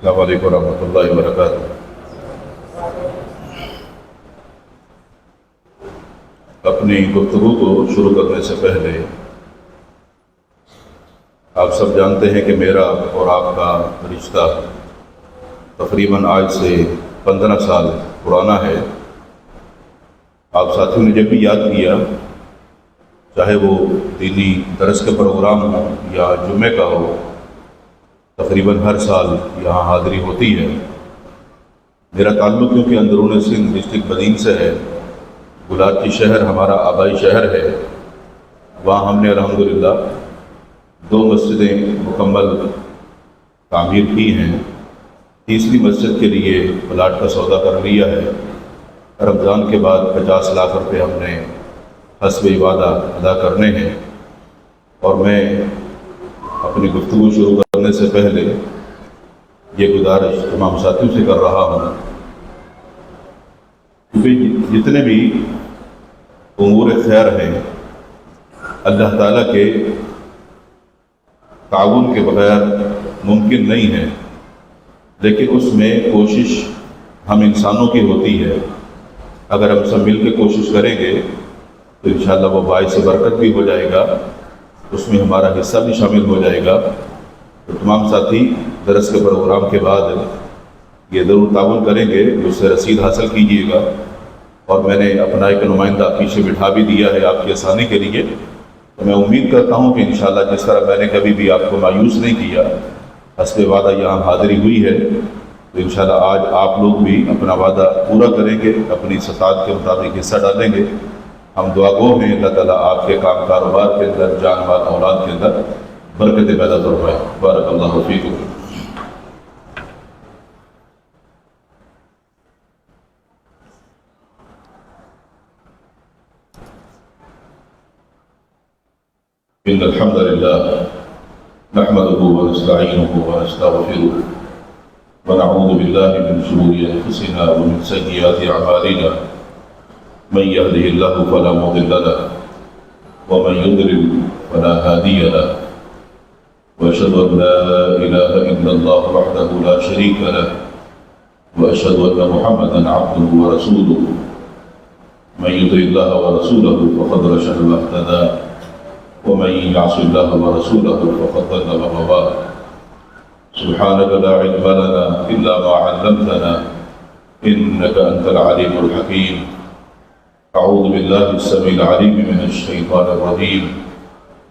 السلام علیکم ورحمۃ اللہ وبرکاتہ۔ اپنی گفتگو کو شروع کرنے سے پہلے آپ سب جانتے ہیں کہ میرا اور آپ کا رشتہ تقریباً آج سے 15 سال پرانا ہے۔ آپ ساتھیوں نے جب بھی یاد کیا، چاہے وہ دینی درس کے پروگرام ہو یا جمعے کا ہو، تقریباً ہر سال یہاں حاضری ہوتی ہے۔ میرا تعلق کیونکہ اندرون سندھ ڈسٹرکٹ بدین سے ہے، گلاچی شہر ہمارا آبائی شہر ہے، وہاں ہم نے الحمدللہ 2 مسجدیں مکمل تعمیر کی ہیں۔ تیسری مسجد کے لیے پلاٹ کا سودا کر لیا ہے۔ رمضان کے بعد 50 لاکھ روپے ہم نے حسب وعدہ ادا کرنے ہیں۔ اور میں اپنی گفتگو شروع کرنے سے پہلے یہ گزارش تمام ساتھیوں سے کر رہا ہوں کہ جتنے بھی امور خیر ہیں، اللہ تعالیٰ کے تعاون کے بغیر ممکن نہیں ہے، لیکن اس میں کوشش ہم انسانوں کی ہوتی ہے۔ اگر ہم سب مل کے کوشش کریں گے تو انشاءاللہ وہ باعث برکت بھی ہو جائے گا، اس میں ہمارا حصہ بھی شامل ہو جائے گا۔ تو تمام ساتھی درس کے پروگرام کے بعد یہ ضرور تعاون کریں گے، اس سے رسید حاصل کیجیے گا۔ اور میں نے اپنا ایک نمائندہ پیچھے بٹھا بھی دیا ہے آپ کی آسانی کے لیے۔ تو میں امید کرتا ہوں کہ انشاءاللہ جس طرح میں نے کبھی بھی آپ کو مایوس نہیں کیا، حسب وعدہ یہاں حاضری ہوئی ہے، تو انشاءاللہ آج آپ لوگ بھی اپنا وعدہ پورا کریں گے، اپنی استطاعت کے مطابق حصہ ڈالیں گے۔ ہم دعا گو ہیں اللہ تعالیٰ آپ کے کام کاروبار کے اندر، جان مال اولاد کے اندر برکتیں پیدا فرمائے۔ بارک اللہ فیکم۔ ان الحمد للہ نحمده ونستعینه ونستغفره ونعوذ باللہ من شرور انفسنا ومن سیئات اعمالنا، من يهده الله فلا مضل له ومن يضلل فلا هادي له، واشهد ان لا اله الا الله وحده لا شريك له، واشهد ان محمدا عبده ورسوله، من يطع الله ورسوله فقد رشد واهتدى، ومن يعص الله ورسوله فقد ضل وغوى۔ سبحانك لا علم لنا الا ما علمتنا انك انت العليم الحكيم۔ اعوذ باللہ السمیع العلیم من الشیطان الرجیم،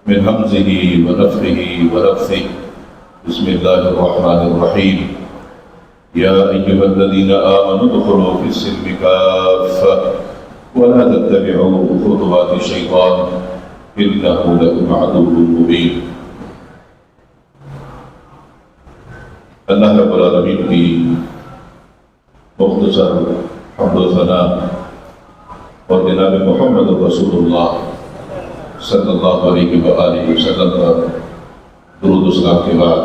من همزه ونفخه ونفثه، بسم اللہ الرحمن الرحیم۔ یا ایہا الذین آمنوا ادخلوا فی السلم کافة ولا تتبعوا خطوات الشیطان انہ لکم عدو مبین۔ اللہ رب العالمین کی مختصر حمد و ثنا اور جناب محمد رسول اللہ صلی اللہ علیہ وآلہ وسلم پر درود و سلام کے بعد،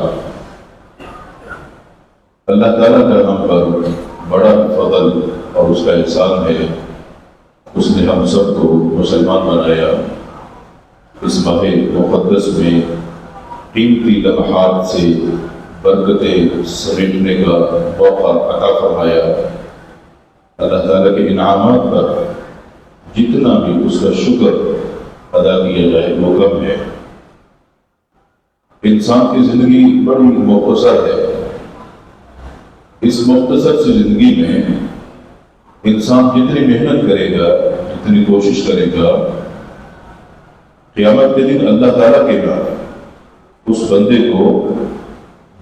اللہ تعالیٰ کا ہم پر بڑا فضل اور اس کا احسان ہے، اس نے ہم سب کو مسلمان بنایا۔ اس ماہ مقدس میں قیمتی لمحات سے برکتیں سمیٹنے کا موقع عطا فرمایا۔ اللہ تعالیٰ کے انعامات پر جتنا بھی اس کا شکر ادا کیا جائے وہ کم ہے۔ انسان کی زندگی بڑی مختصر ہے۔ اس مختصر سی زندگی میں انسان جتنی محنت کرے گا، جتنی کوشش کرے گا، قیامت کے دن اللہ تعالیٰ کے بعد اس بندے کو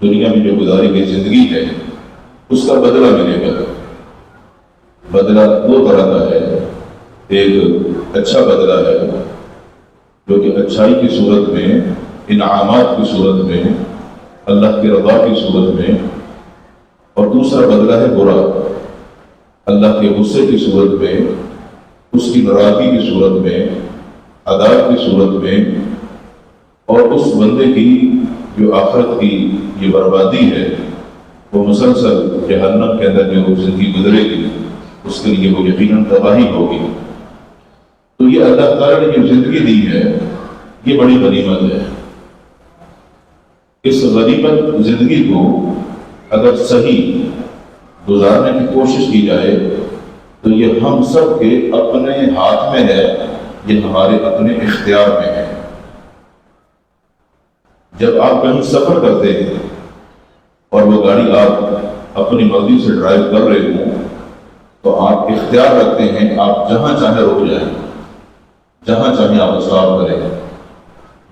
دنیا میں جو گزاری گئی زندگی ہے اس کا بدلہ ملے گا۔ بدلہ 2 طرح کا ہے۔ ایک اچھا بدلہ ہے جو کہ اچھائی کی صورت میں، انعامات کی صورت میں، اللہ کی رضا کی صورت میں، اور دوسرا بدلہ ہے برا، اللہ کے غصے کی صورت میں، اس کی ناراضگی کی صورت میں، عذاب کی صورت میں، اور اس بندے کی جو آخرت کی یہ بربادی ہے، وہ مسلسل جہنم کے اندر جو زندگی گزرے گی اس کے لیے وہ یقیناً تباہی ہوگی۔ تو یہ اللہ تعالیٰ نے جو زندگی دی ہے یہ بڑی غنیمت ہے۔ اس غنیمت زندگی کو اگر صحیح گزارنے کی کوشش کی جائے تو یہ ہم سب کے اپنے ہاتھ میں ہے، یہ ہمارے اپنے اختیار میں ہے۔ جب آپ کہیں سفر کرتے ہیں اور وہ گاڑی آپ اپنی مرضی سے ڈرائیو کر رہے ہوں تو آپ اختیار رکھتے ہیں، آپ جہاں چاہیں رک جائیں، جہاں چاہیں آپ اسٹاپ کریں،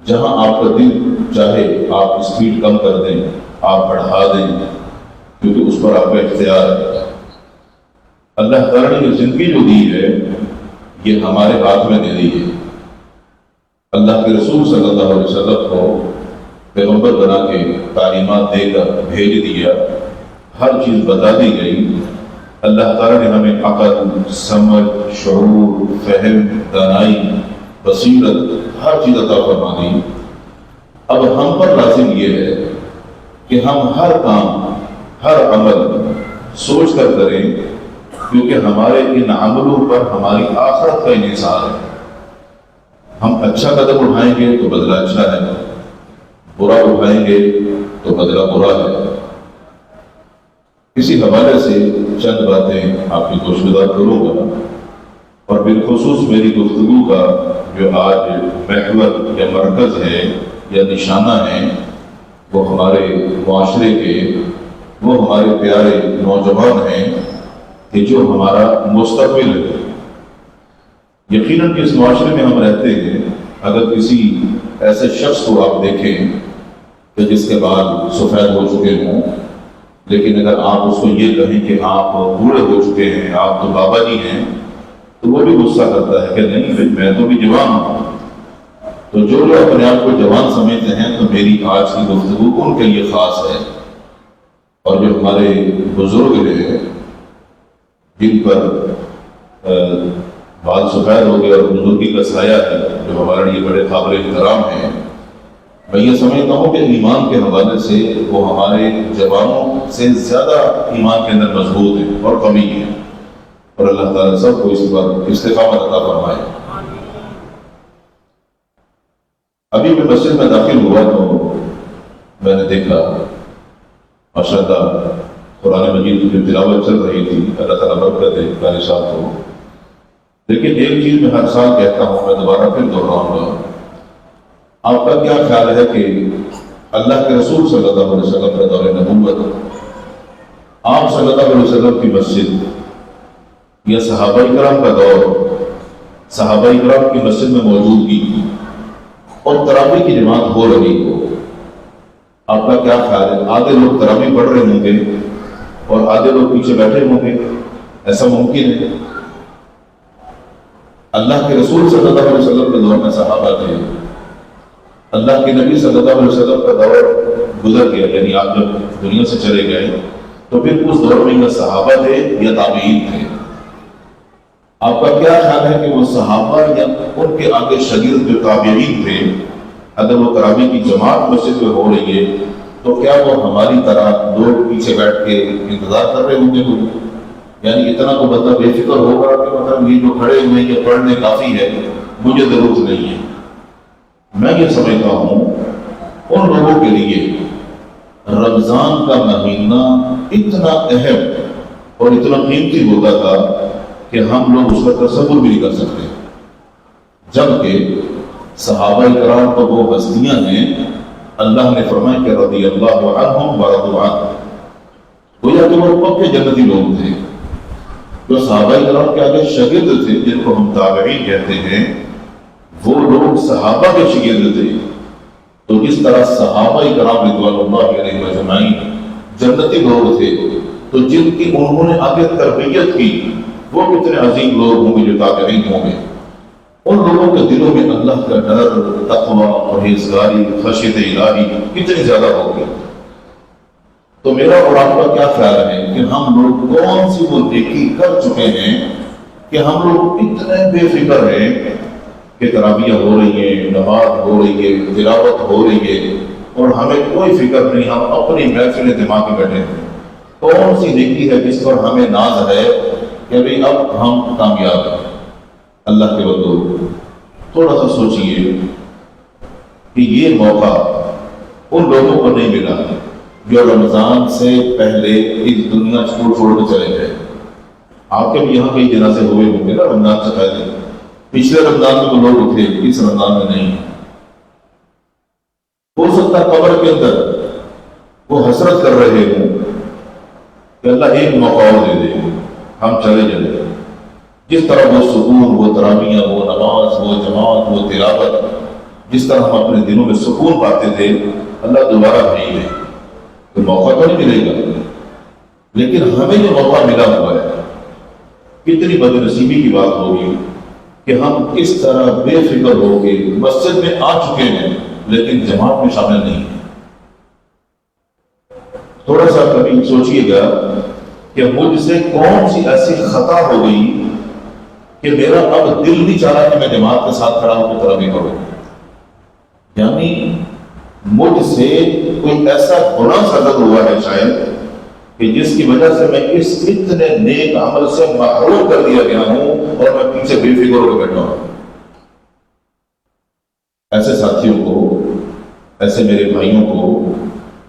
جہاں آپ کا دل چاہے آپ اسپیڈ کم کر دیں، آپ بڑھا دیں، کیونکہ اس پر آپ کا اختیار ہے۔ اللہ تعالیٰ نے جو زندگی جو دی ہے یہ ہمارے ہاتھ میں دے دی ہے۔ اللہ کے رسول صلی اللہ علیہ وسلم کو پیغمبر بنا کے تعلیمات دے کر بھیج دیا، ہر چیز بتا دی گئی۔ اللہ تعالیٰ نے ہمیں عقل، سمجھ، شعور، فہم، دانائی، بصیرت ہر چیز عطا فرما دی۔ اب ہم پر لازم یہ ہے کہ ہم ہر کام، ہر عمل سوچ کر کریں، کیونکہ ہمارے ان عملوں پر ہماری آخرت کا انحصار ہے۔ ہم اچھا قدم اٹھائیں گے تو بدلہ اچھا ہے، برا اٹھائیں گے تو بدلہ برا ہے۔ اسی حوالے سے چند باتیں آپ کی گوشگزار کروں گا، اور بالخصوص میری گفتگو کا جو آج محور یا مرکز ہے یا نشانہ ہے وہ ہمارے معاشرے کے، وہ ہمارے پیارے نوجوان ہیں کہ جو ہمارا مستقبل ہے۔ یقیناً کہ اس معاشرے میں ہم رہتے ہیں، اگر کسی ایسے شخص کو آپ دیکھیں کہ جس کے بال سفید ہو چکے ہوں، لیکن اگر آپ اس کو یہ کہیں کہ آپ بوڑھے ہو چکے ہیں، آپ تو بابا جی ہیں، تو وہ بھی غصہ کرتا ہے کہ نہیں میں تو بھی جوان ہوں۔ تو جو اپنے آپ کو جوان سمجھتے ہیں تو میری آج کی گفتگو ان کے لیے خاص ہے، اور جو ہمارے بزرگ ہیں جن پر بال سفید ہو گئے اور بزرگی کا سایہ ہے، جو ہمارے لیے بڑے قابل احترام ہیں، میں یہ سمجھتا ہوں کہ ایمان کے حوالے سے وہ ہمارے جوانوں سے زیادہ ایمان کے اندر مضبوط ہیں اور قوی ہیں، اور اللہ تعالیٰ سب کو اس پر استقامت عطا فرمائے۔ ابھی میں مسجد میں داخل ہوا تو میں نے دیکھا ماشاءاللہ قرآن مجید کی تلاوت چل رہی تھی، اللہ تعالیٰ برکت دے قاری صاحب کو۔ لیکن ایک چیز میں ہر سال کہتا ہوں، میں دوبارہ پھر دہراؤں گا، آپ کا کیا خیال ہے کہ اللہ کے رسول صلی اللہ علیہ وسلم کا دور نبوت، آپ صلی اللہ علیہ وسلم کی مسجد یا صحابہ کرام کا دور، صحابہ کرام کی مسجد میں موجودگی اور تراویح کی جماعت ہو رہی ہو، آپ کا کیا خیال ہے؟ آدھے لوگ تراویح پڑھ رہے ہوں گے اور آدھے لوگ پیچھے بیٹھے ہوں گے، ایسا ممکن ہے؟ اللہ کے رسول صلی اللہ علیہ وسلم کے دور میں صحابہ تھے، اللہ کے نبی صلی اللہ علیہ وسلم کا دور گزر گیا، یعنی آپ جب دنیا سے چلے گئے تو پھر اس دور میں یا صحابہ تھے یا تابعین تھے۔ آپ کا کیا خیال ہے کہ وہ صحابہ یا ان کے آگے شاگرد جو تابعین تھے، اگر وہ تراویح کی جماعت مسجد میں ہو رہی ہے تو کیا وہ ہماری طرح لوگ پیچھے بیٹھ کے انتظار کر رہے ہوں گے؟ یعنی اتنا تو بندہ بے فکر ہوگا کہ مطلب یہ جو کھڑے ہوئے یہ پڑھنے کافی ہے، مجھے ضرورت نہیں ہے۔ میں یہ سمجھتا ہوں ان لوگوں کے لیے رمضان کا مہینہ اتنا اہم اور اتنا قیمتی ہوتا تھا کہ ہم لوگ اس کا تصور بھی نہیں کر سکتے، جبکہ صحابہ کرام تو وہ ہستیاں ہیں، اللہ نے فرمایا کہ رضی اللہ عنہم ورضوا عنہ، گویا کہ وہ پکے جنتی لوگ تھے۔ جو صحابہ کرام کے آگے شاگرد تھے، جن کو ہم تابعین کہتے ہیں، وہ لوگ صحابہ کے شاگرد تھے۔ تو جس طرح صحابہ کرام رضوان اللہ علیہم اجمعین جنتی لوگ تھے، تو جن کی انہوں نے آگے تربیت کی وہ کتنے عظیم لوگ ہوں گے جو تابعین ہوں گے۔ ان لوگوں کے دلوں میں اللہ کا ڈر، تقویٰ، پرہیزگاری، خشیت الہی کتنی زیادہ ہوگی۔ تو میرا اور آپ کا کیا خیال ہے کہ ہم لوگ کون سی وہ نیکی کر چکے ہیں کہ ہم لوگ اتنے بے فکر ہیں کہ تراویح ہو رہی ہے، نماز ہو رہی ہے، تلاوت ہو رہی ہے، اور ہمیں کوئی فکر نہیں، ہم اپنی محفل دماغ میں بیٹھے ہیں۔ کون سی نیکی ہے جس پر ہمیں ناز ہے کہ ابھی اب ہم کامیاب ہیں؟ اللہ کے بندو تھوڑا سا سوچئے کہ یہ موقع ان لوگوں کو نہیں ملا ہے جو رمضان سے پہلے اس دنیا چھوڑ کے چلے گئے. آپ کے بھی یہاں کئی جنازے ہوئے ہوں گے نا رمضان سے پہلے. پچھلے رمضان میں تو لوگ اٹھے، اس رمضان میں نہیں. ہو سکتا ہے قبر کے اندر وہ حسرت کر رہے ہوں کہ اللہ ایک موقع اور دے دے، ہم چلے جائیں. جس طرح وہ سکون، وہ تراویح، وہ نماز، وہ جماعت، وہ تلاوت، جس طرح ہم اپنے دنوں میں سکون پاتے تھے، اللہ دوبارہ بھیج دے. تو موقع تو نہیں ملے گا، لیکن ہمیں جو موقع ملا ہوا ہے، کتنی بد نصیبی کی بات ہوگی کہ ہم اس طرح بے فکر ہو کے مسجد میں آ چکے ہیں لیکن جماعت میں شامل نہیں ہیں. تھوڑا سا کبھی سوچئے گا کہ مجھ سے کون سی ایسی خطا ہو گئی کہ میرا اب دل نہیں چاہ رہا کہ میں جماعت کے ساتھ کھڑا ہو کے تراویح کروں. یعنی مجھ سے کوئی ایسا گناہ صدر ہوا ہے شاید کہ جس کی وجہ سے میں اس اتنے نیک عمل سے محروم کر دیا گیا ہوں اور میں پیچھے بے فکر ہو کے بیٹھا ہوں. ایسے ساتھیوں کو، ایسے میرے بھائیوں کو،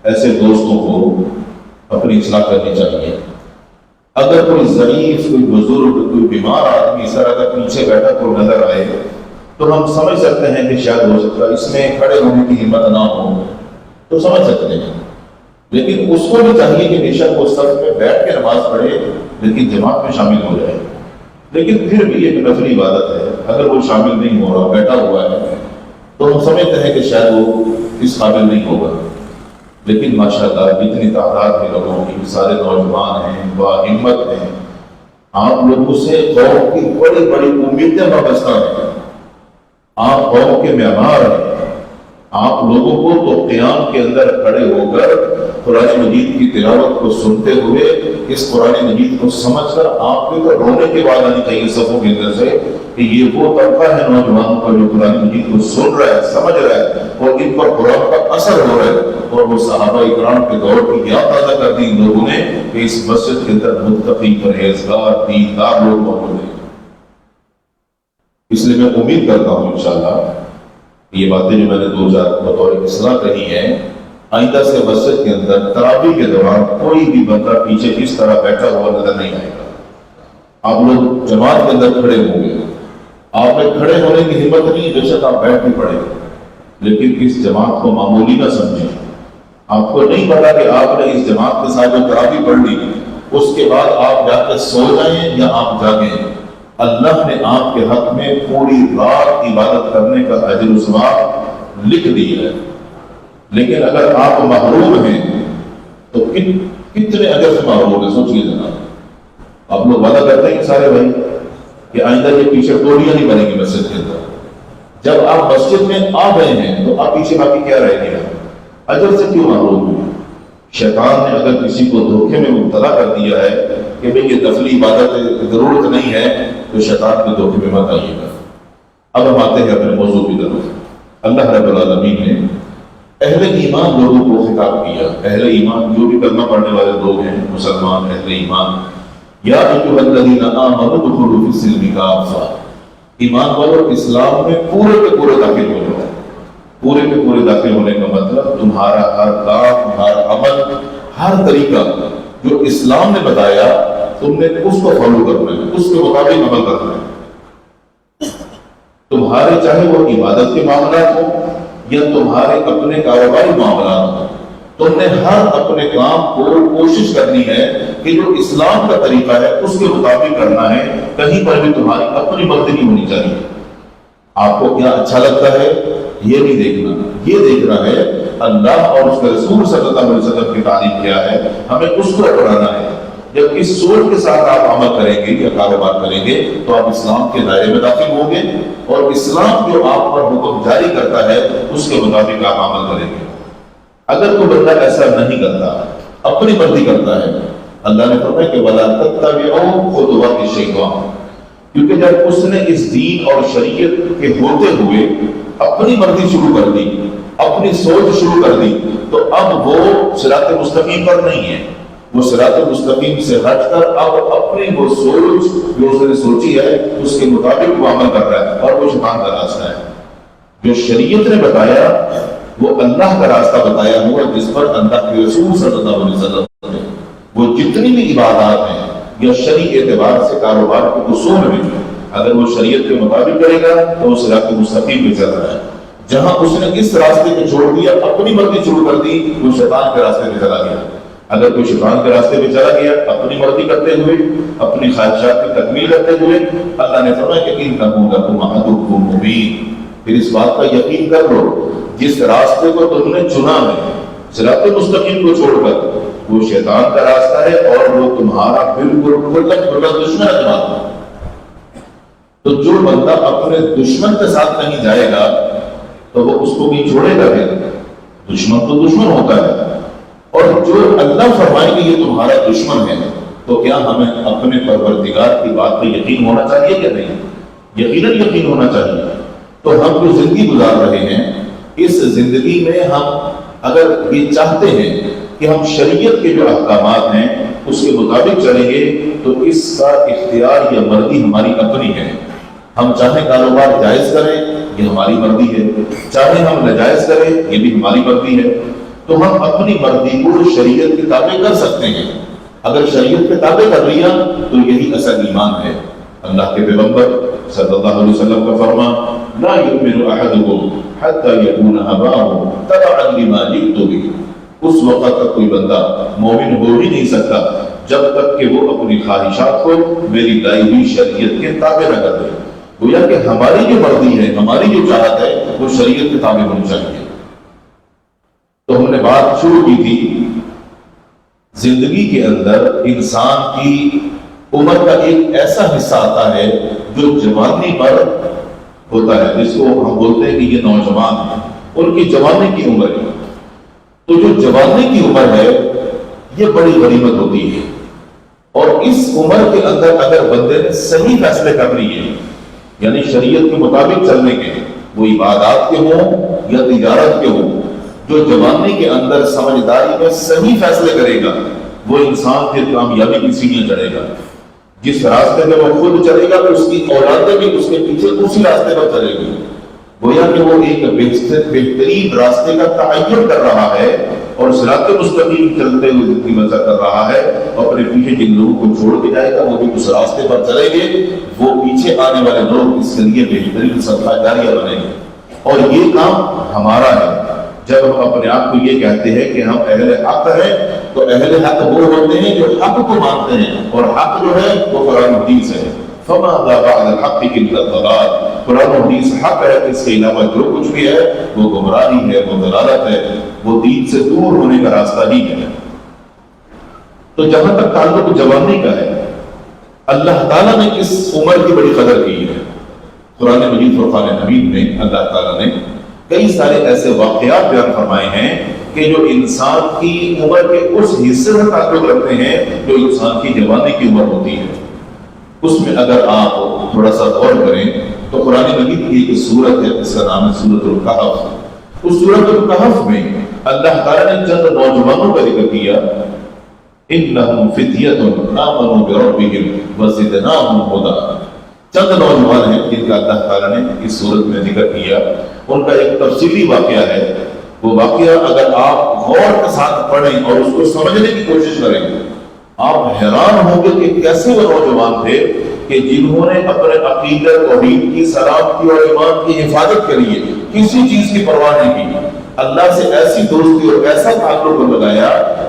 ایسے دوستوں کو اپنی اصلاح کرنی چاہیے. اگر کوئی ضعیف، کوئی بزرگ، کوئی بیمار آدمی اس طرح پیچھے بیٹھا کوئی نظر آئے تو ہم سمجھ سکتے ہیں کہ شاید ہو سکتا ہے اس میں کھڑے ہونے کی ہمت نہ ہو، تو سمجھ سکتے ہیں. لیکن اس کو بھی چاہیے کہ بے شک وہ صف میں بیٹھ کے نماز پڑھے لیکن جماعت میں شامل ہو جائے. لیکن پھر بھی ایک نفلی عبادت ہے، اگر وہ شامل نہیں ہو رہا، بیٹھا ہوا ہے، تو ہم سمجھتے ہیں کہ شاید وہ اس قابل نہیں ہوگا. لیکن ماشاءاللہ جتنی تعداد میں لوگوں کی، سارے نوجوان ہیں، باہمت ہیں، آپ لوگوں سے قوم کی بڑی بڑی امیدیں وابستہ ہیں. آپ قوم کے معمار ہیں. آپ لوگوں کو تو قیام کے اندر کھڑے ہو کر قرآن مجید کی تلاوت کو سنتے ہوئے اس قرآن مجید کو سمجھ کر آپ کے تو رونے کے بعد آنی چاہیے صفوں کے اندر سے کہ یہ وہ طبقہ ہے نوجوانوں کا جو قرآن مجید کو سن رہا ہے، سمجھ رہا ہے اور ان پر قرآن کا اثر ہو رہا ہے. اور وہ صحابہ اکرام کے دور کی یاد تازہ کر دی ان لوگوں نے کہ اس مسجد کے اندر متقی، پرہیزگار، دیندار لوگ موجود ہیں. اس لیے میں امید کرتا ہوں انشاءاللہ یہ باتیں جو میں نے دو چار بطور اصلاح کہی ہیں، آئندہ سے مسجد کے اندر تراویح کے دوران کوئی بھی بندہ پیچھے اس طرح بیٹھا ہوا نظر نہیں آئے گا. آپ لوگ جماعت کے اندر کھڑے ہوں گے، آپ میں کھڑے ہونے کی ہمت نہیں، بے شک آپ بیٹھ بھی پڑے، لیکن اس جماعت کو معمولی نہ سمجھیں. آپ کو نہیں پتا کہ آپ نے اس جماعت کے ساتھ جو تراویح پڑھ لی اس کے بعد آپ جا کے سو جائیں یا آپ جاگیں، اللہ نے آپ کے حق میں پوری رات عبادت کرنے کا اجر و ثواب لکھ دیا ہے. لیکن اگر آپ محروم ہیں تو کتنے اجر سے محروم ہیں، سوچیے جناب. آپ لوگ وعدہ کرتے ہیں کہ سارے بھائی کہ آئندہ یہ پیچھے ٹولیاں نہیں بنے گی مسجد کے اندر. جب آپ مسجد میں آ گئے ہیں تو آپ پیچھے باقی کیا رہ گیا؟ اجر سے کیوں محروم ہیں؟ شیطان نے اگر کسی کو دھوکے میں مبتلا کر دیا ہے کہ بھئی یہ نفلی عبادت ضرورت نہیں ہے تو شیطان کے دھوکے میں مت آئیے گا. اب ہم آتے ہیں اپنے موضوع کی طرف. اللہ رب العالمین نے اہل ایمان لوگوں کو خطاب کیا. اہل ایمان جو بھی کلمہ پڑھنے والے لوگ ہیں، مسلمان اہل ایمان، یا ایھا الذین آمنوا ادخلوا فی السلم کافہ، ایمان والو اسلام میں پورے کے پورے داخل ہو جاؤ. پورے کے پورے داخل ہونے کا مطلب تمہارا ہر کام، تمہارا عمل، ہر طریقہ جو اسلام نے بتایا تم نے اس کو فالو کرنا ہے، اس کے مطابق عمل کرنا ہے. تمہارے چاہے وہ عبادت کے معاملات ہوں یا تمہارے اپنے کاروباری معاملات ہوں، تم نے ہر اپنے کام کو کوشش کرنی ہے کہ جو اسلام کا طریقہ ہے اس کے مطابق کرنا ہے. کہیں پر بھی تمہاری اپنی مرضی نہیں ہونی چاہیے. آپ کو کیا اچھا لگتا ہے یہ نہیں دیکھنا، یہ دیکھنا ہے اللہ اور اس کے رسول صلی اللہ علیہ وسلم کی تعلیم کیا ہے، ہمیں اس کو اپنانا ہے. جب اس سوچ کے ساتھ آپ عمل کریں گے یا کاروبار کریں گے تو آپ اسلام کے دائرے میں داخل ہوں گے اور اسلام جو آپ پر حکم جاری کرتا ہے اس کے مطابق آپ عمل کریں گے. اگر کوئی بندہ ایسا نہیں کرتا، اپنی مرضی کرتا ہے، اللہ نے فرمایا کہ وَلَا تَتَّبِعُوا خُطُوَاتِ الشَّيْطَانِ، کیونکہ جب اس نے اس دین اور شریعت کے ہوتے ہوئے اپنی مرضی شروع کر دی، اپنی سوچ شروع کر دی، تو اب وہ صراط مستقیم پر نہیں ہے. وہ صراط مستقیم سے ہٹ کر اب اپنی وہ سوچ جو اس نے سوچی ہے اس کے مطابق وہ عمل کر رہا ہے اور وہ شیطان کا راستہ ہے. جو شریعت نے بتایا وہ اللہ کا راستہ بتایا ہوا جس پر اللہ کے رسول صلی اللہ علیہ وسلم نے وہ جتنی بھی عبادات ہیں یا شرعی اعتبار سے کاروبار کے اصول میں اگر وہ شریعت کے مطابق کرے گا تو اس صراط مستقیم پہ چل رہا ہے. جہاں اس نے اس راستے کو چھوڑ دیا، اپنی مرضی شروع کر دی، وہ شیطان کے راستے پہ چلا گیا. اگر کوئی شیطان کے راستے پہ چلا گیا اپنی مرضی کرتے ہوئے، اپنی خواہشات کی تکمیل کرتے ہوئے، اللہ نے فرمایا کہ انکم لکم عدو مبین، پھر اس بات کا یقین کر لو جس راستے کو تم نے چنا ہے صراط مستقیم کو چھوڑ کر، وہ شیطان کا راستہ ہے اور وہ تمہارا بالکل کھلا دشمن ہے تمہارا. تو جو بندہ اپنے دشمن کے ساتھ نہیں جائے گا تو وہ اس کو نہیں چھوڑے گا. پھر دشمن تو دشمن ہوتا ہے، اور جو اللہ فرمائے کہ یہ تمہارا دشمن ہے تو کیا ہمیں اپنے پروردگار کی بات پہ یقین ہونا چاہیے کہ نہیں؟ یقیناً یقین ہونا چاہیے. تو ہم جو زندگی گزار رہے ہیں اس زندگی میں ہم اگر یہ چاہتے ہیں کہ ہم شریعت کے جو احکامات ہیں اس کے مطابق چلیں گے تو اس کا اختیار یا مرضی ہماری اپنی ہے. ہم چاہیں کاروبار جائز کریں یہ ہماری مرضی ہے، چاہے ہم ناجائز کریں یہ بھی ہماری مرضی ہے. تو ہم اپنی مرضی کو شریعت کے تابع کر سکتے ہیں. اگر شریعت کے تابع کر لیا تو یہی اصل ایمان ہے. اللہ کے پیغمبر صلی اللہ علیہ وسلم کا فرمان لا یؤمن احدکم حتی یکون هواه تبعا لما جئت به، اس وقت تک کوئی بندہ مومن ہو ہی نہیں سکتا جب تک کہ وہ اپنی خواہشات کو میری لائی ہوئی شریعت کے تابع نہ کر دے. گویا کہ ہماری جو مرضی ہے، ہماری جو چاہت ہے وہ شریعت کے تابع ہونی چاہیے. تو ہم نے بات شروع کی تھی زندگی کے اندر انسان کی عمر کا ایک ایسا حصہ آتا ہے جو جوانی پر ہوتا ہے، جس کو ہم بولتے ہیں کہ یہ نوجوان ہیں، ان کی جوانی کی عمر ہے. تو جو جوانی کی عمر ہے یہ بڑی غنیمت ہوتی ہے، اور اس عمر کے اندر اگر بندے نے صحیح فیصلے کر لیے یعنی شریعت کے مطابق چلنے کے، وہ عبادات کے ہوں یا تجارت کے ہوں، جو جوانی کے اندر سمجھداری میں صحیح فیصلے کرے گا وہ انسان پھر کامیابی کی سیڑھیاں چڑھے گا. جس راستے میں وہ خود چلے گا تو اس کی اولادیں بھی اس کے پیچھے اسی راستے پر چلے گی. گویا کہ وہ ایک بہترین راستے کا تعین کر رہا ہے اور صراط مستقیم چلتے ہوئے زندگی بسر کر رہا ہے. اپنے پیچھے جن لوگوں کو چھوڑ کے جائے گا وہ بھی اس راستے پر چلیں گے، وہ پیچھے آنے والے لوگ اس کے لیے بہترین صدقہ جاریہ بنیں گے. اور یہ کام ہمارا ہے. جب ہم اپنے آپ کو یہ کہتے ہیں کہ ہم اہل حق ہیں تو اہل حق وہ ہوتے ہیں جو حق کو مانتے ہیں، اور حق جو ہے وہ قرآن و حدیث ہے. فَمَاذَا بَعْدَ الْحَقِّ إِلَّا الضَّلَالُ، قرآن و حدیث حق ہے، اس کے علاوہ جو کچھ بھی ہے وہ گمراہی ہے، وہ ضلالت ہے، وہ دین سے دور ہونے کا راستہ ہی ہے. تو جہاں تک تعلق جوانی کا ہے، اللہ تعالیٰ نے اس عمر کی بڑی قدر کی ہے. قرآن مجید فرقان حمید میں اللہ تعالیٰ نے کئی سارے ایسے واقعات بیان فرمائے ہیں کہ جو انسان کی عمر کے اس حصے سے تعلق رکھتے ہیں جو انسان کی جوانی کی عمر ہوتی ہے. اس میں اگر آپ تھوڑا سا غور کریں تو قرآن مجید کی ایک سورت ہے جس کا نام ہے سورۃ الکہف. اس سورۃ الکہف میں اللہ تعالیٰ نے چند نوجوانوں کا ذکر کیا، انہم فتیۃ آمنوا بربہم وزدناہم ھدی. چند نوجوان ہیں جن کا اللہ تعالیٰ نے اس صورت میں ذکر کیا. ان کا ایک تفصیلی واقعہ ہے. وہ واقعہ اگر آپ غور کے ساتھ پڑھیں اور اس کو سمجھنے کی کوشش کریں آپ حیران ہوں گے کہ کیسے وہ نوجوان تھے کہ جنہوں نے اپنے عقیدت، توحید کی، سلامتی اور ایمان کی حفاظت کے لیے کسی چیز کی پرواہ نہیں کی. اللہ سے ایسی دوستی اور ایسا تعلق لگایا،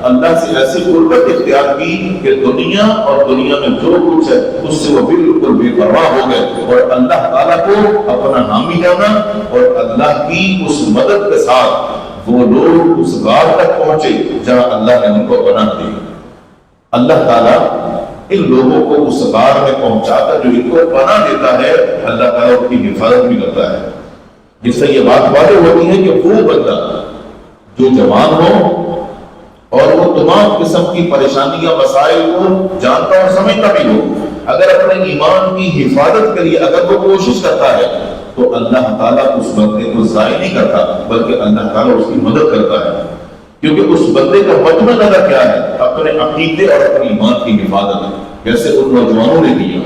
اللہ سے ایسی قربت اختیار کی کہ دنیا اور دنیا میں جو کچھ ہے اس سے وہ بالکل بے پرواہ ہو گئے اور اللہ تعالیٰ کو اپنا حامی جانا. اور اللہ کی اس مدد کے ساتھ وہ لوگ اس غار تک پہنچے جہاں اللہ نے ان کو پناہ دی. اللہ تعالیٰ ان لوگوں کو اس غار میں پہنچا کر جو ان کو پناہ دیتا ہے اللہ تعالیٰ ان کی حفاظت بھی کرتا ہے. جس سے یہ بات واضح ہوتی ہے کہ وہ بندہ جو جوان ہو اور وہ تمام قسم کی پریشانیاں مسائل کو جانتا اور سمجھتا بھی ہو، اگر اپنے ایمان کی حفاظت کے لیے اگر وہ کوشش کرتا ہے تو اللہ تعالیٰ اس بندے کو ضائع نہیں کرتا بلکہ اللہ تعالیٰ اس کی مدد کرتا ہے. کیونکہ اس بندے کا مجمع نظر کیا ہے؟ اپنے عقیدے اور اپنے ایمان کی حفاظت، جیسے ان نوجوانوں نے کیا.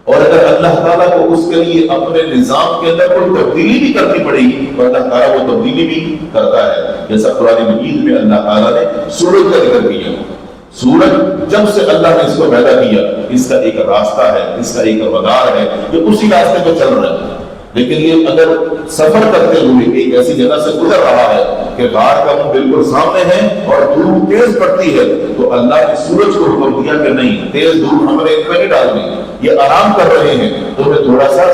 اور اگر اللہ تعالیٰ کو اس کے لیے اپنے نظام کے اندر کوئی تبدیلی بھی کرنی پڑے گی، تو اللہ تعالیٰ وہ تبدیلی بھی کرتا ہے۔ جیسا قرآن مجید میں اللہ تعالیٰ نے سورج کا ذکر کیا، سورج جب سے اللہ نے اس کو پیدا کیا، اس کا ایک راستہ ہے، اس کا ایک مدار ہے جو اسی راستے پہ چل رہا ہے، لیکن یہ اگر سفر کرتے ہوئے ایک ایسی جگہ سے گزر رہا ہے کہ غار کا منہ بالکل سامنے ہے اور دھوپ تیز پڑتی ہے، تو اللہ نے سورج کو حکم دیا کہ نہیں، تیز دھوپ ہم نے ان پہ نہیں ڈالنی، یہ آرام کر رہے ہیں تو ہمیں تھوڑا سا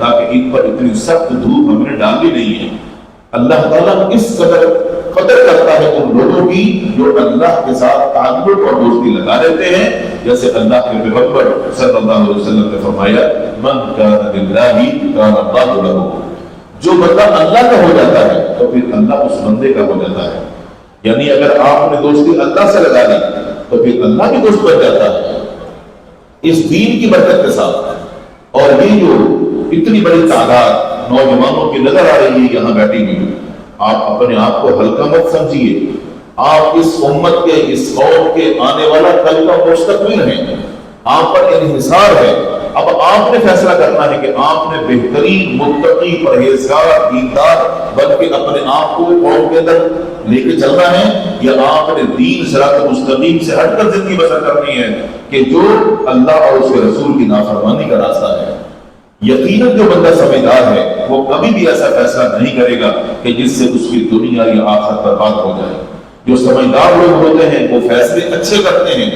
تاکہ ان پر اتنی سخت دھوپ ہم نے ڈالنی نہیں ہے۔ اللہ تعالیٰ اس قدر کرتا ہے ان لوگوں کی جو اللہ کے ساتھ تعلق اور دوستی لگا لیتے ہیں، جیسے اللہ کے پیغمبر صلی اللہ علیہ وسلم نے فرمایا من کان للہ کان اللہ لہ، جو بندہ اللہ کا ہو جاتا ہے تو پھر اللہ اس بندے کا ہو جاتا ہے، یعنی اگر آپ نے دوستی اللہ سے لگا لی تو پھر اللہ بھی دوست بن جاتا ہے اس دین کی برکت کے ساتھ۔ اور یہ جو اتنی بڑی تعداد نوجوانوں کی نظر آ رہی ہے یہاں بیٹھی ہوئی، آپ اپنے آپ کو ہلکا مت سمجھیے، آپ اس امت کے، اس قوم کے آنے والا کل کا مستقبل ہیں، آپ پر انحصار ہے۔ اب آپ نے فیصلہ کرنا ہے کہ آپ نے بہترین متقی پرہیزگار دیندار بن کے اپنے آپ کو قوم کے اندر لے کے چلنا ہے، یا آپ نے دین صراط مستقیم سے ہٹ کر زندگی بسر کرنی ہے کہ جو اللہ اور اس کے رسول کی نافرمانی کا راستہ ہے۔ یقیناً جو بندہ سمجھدار ہے وہ کبھی بھی ایسا فیصلہ نہیں کرے گا کہ جس سے اس کی دنیا یا آخرت برباد ہو جائے۔ جو سمجھدار لوگ ہوتے ہیں وہ فیصلے اچھے کرتے ہیں،